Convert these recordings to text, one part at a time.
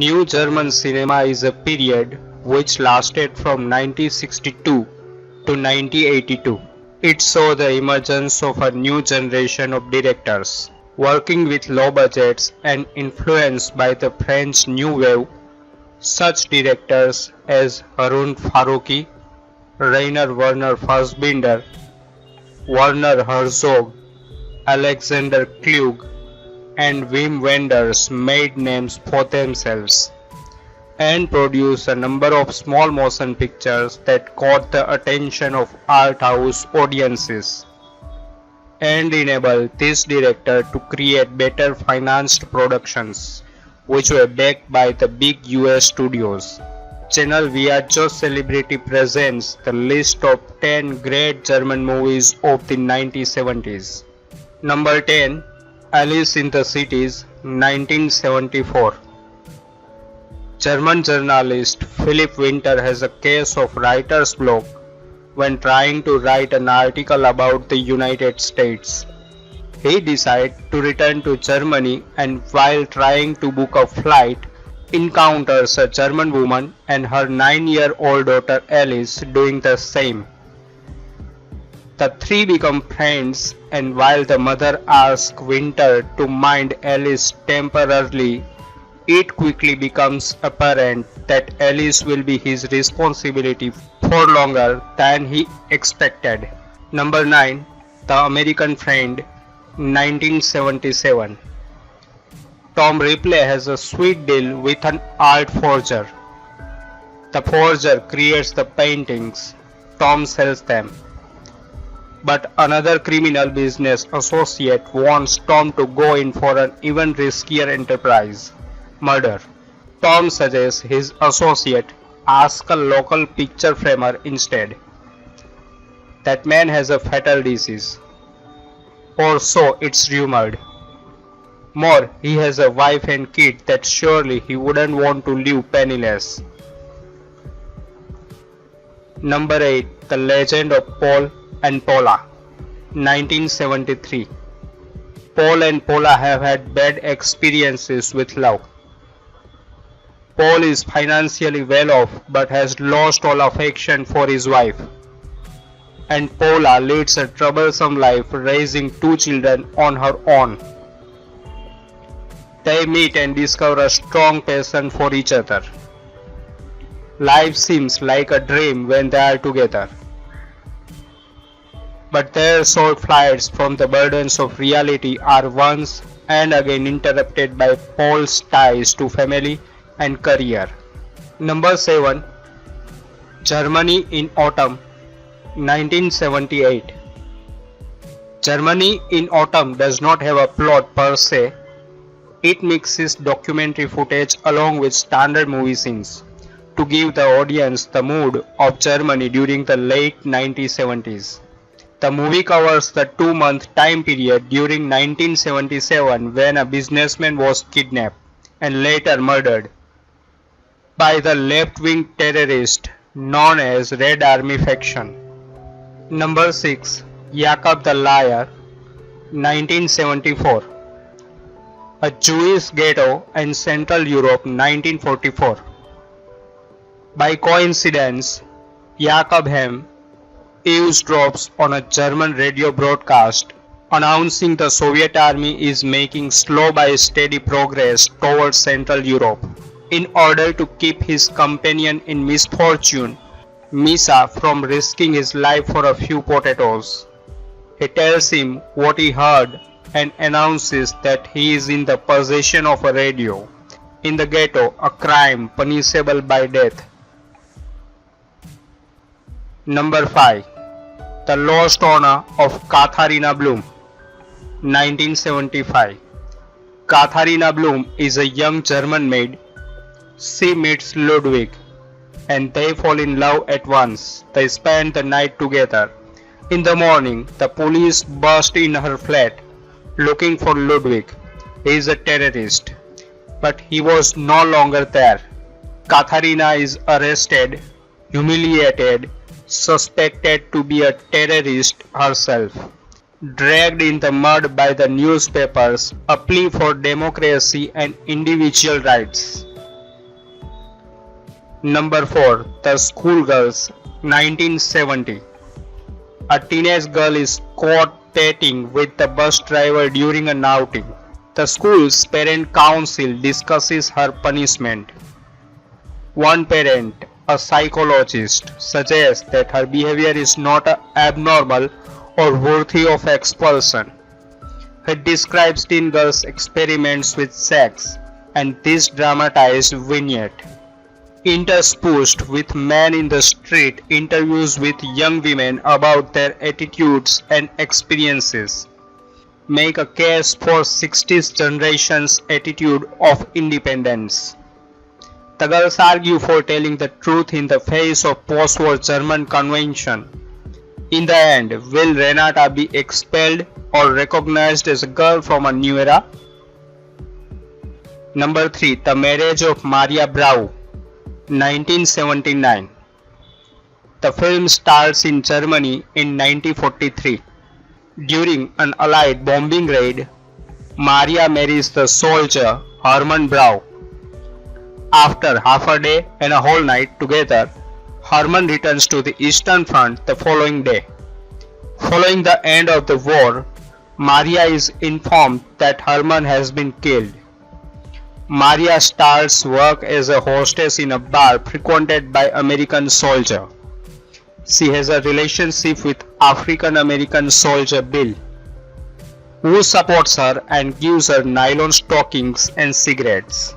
New German cinema is a period which lasted from 1962 to 1982. It saw the emergence of a new generation of directors, working with low budgets and influenced by the French New Wave. Such directors as Harun Farooqi, Rainer Werner Fassbinder, Werner Herzog, Alexander Kluge, and Wim Wenders made names for themselves and produced a number of small motion pictures that caught the attention of art house audiences and enabled this director to create better financed productions which were backed by the big US studios. Channel Viaggio Celebrity presents the list of 10 great German movies of the 1970s. Number 10. Alice in the Cities, 1974. German journalist Philipp Winter has a case of writer's block when trying to write an article about the United States. He decided to return to Germany and while trying to book a flight, encounters a German woman and her 9-year-old daughter Alice doing the same. The three become friends, and while the mother asks Winter to mind Alice temporarily, it quickly becomes apparent that Alice will be his responsibility for longer than he expected. Number 9. The American Friend, 1977. Tom Ripley has a sweet deal with an art forger. The forger creates the paintings, Tom sells them. But another criminal business associate wants Tom to go in for an even riskier enterprise, murder. Tom suggests his associate ask a local picture framer instead. That man has a fatal disease, or so it's rumored. More, he has a wife and kid that surely he wouldn't want to live penniless. Number 8. The Legend of Paul and Paula, 1973. Paul and Paula have had bad experiences with love. Paul is financially well off but has lost all affection for his wife. And Paula leads a troublesome life raising 2 children on her own. They meet and discover a strong passion for each other. Life seems like a dream when they are together. But their short flights from the burdens of reality are once and again interrupted by Paul's ties to family and career. Number 7. Germany in Autumn, 1978. Germany in Autumn does not have a plot per se. It mixes documentary footage along with standard movie scenes to give the audience the mood of Germany during the late 1970s. The movie covers the 2-month time period during 1977 when a businessman was kidnapped and later murdered by the left-wing terrorist known as Red Army faction. Number 6. Jakob the Liar, 1974. A Jewish ghetto in Central Europe, 1944. By coincidence, Jakob eavesdrops on a German radio broadcast announcing the Soviet army is making slow by steady progress towards Central Europe. In order to keep his companion in misfortune, Misha, from risking his life for a few potatoes, he tells him what he heard and announces that he is in the possession of a radio. In the ghetto, a crime punishable by death. Number 5. The Lost Honor of Katharina Blum, 1975. Katharina Blum is a young German maid. She meets Ludwig and they fall in love at once. They spend the night together. In the morning, the police burst in her flat looking for Ludwig. He is a terrorist, but he was no longer there. Katharina is arrested, humiliated, suspected to be a terrorist herself, dragged in the mud by the newspapers, a plea for democracy and individual rights. Number 4. The Schoolgirls, 1970. A teenage girl is caught dating with the bus driver during an outing. The school's parent council discusses her punishment. One parent, a psychologist, suggests that her behavior is not abnormal or worthy of expulsion. He describes teen girls' experiments with sex and this dramatized vignette, interspersed with men in the street interviews with young women about their attitudes and experiences, make a case for 60s generation's attitude of independence. The girls argue for telling the truth in the face of post-war German convention. In the end, will Renata be expelled or recognized as a girl from a new era? Number 3. The Marriage of Maria Braun, 1979. The film starts in Germany in 1943. During an Allied bombing raid, Maria marries the soldier Hermann Braun. After half a day and a whole night together, Hermann returns to the Eastern Front the following day. Following the end of the war, Maria is informed that Hermann has been killed. Maria starts work as a hostess in a bar frequented by American soldiers. She has a relationship with African American soldier Bill, who supports her and gives her nylon stockings and cigarettes.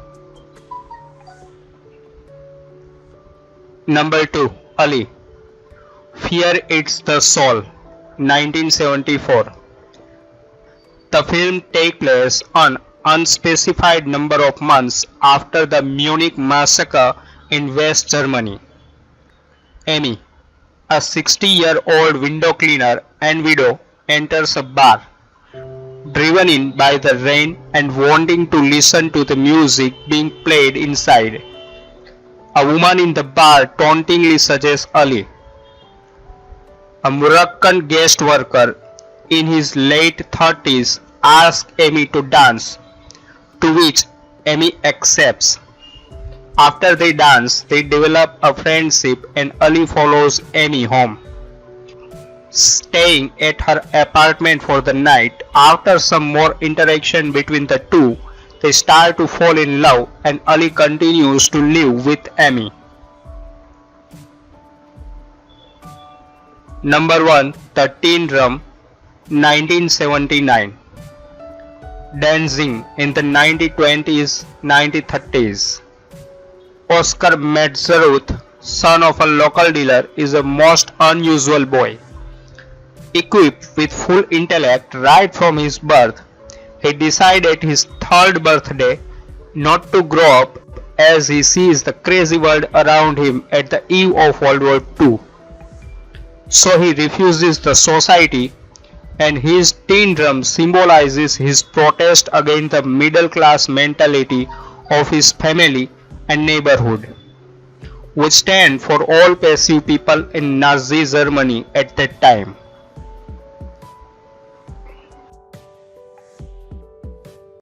Number 2. Ali. Fear Eats the Soul, 1974. The film takes place an unspecified number of months after the Munich massacre in West Germany. Amy, a 60-year-old window cleaner and widow, enters a bar, driven in by the rain and wanting to listen to the music being played inside. A woman in the bar tauntingly suggests Ali. A Moroccan guest worker in his late 30s asks Amy to dance, to which Amy accepts. After they dance, they develop a friendship and Ali follows Amy home. Staying at her apartment for the night, after some more interaction between the two, they start to fall in love and Ali continues to live with Amy. Number 1. The Teen Drum, 1979. Dancing in the 1920s, 1930s. Oscar Metzeruth, son of a local dealer, is a most unusual boy. Equipped with full intellect right from his birth, he decided at his 3rd birthday not to grow up as he sees the crazy world around him at the eve of World War II. So he refuses the society, and his teen drum symbolizes his protest against the middle class mentality of his family and neighborhood, which stand for all passive people in Nazi Germany at that time.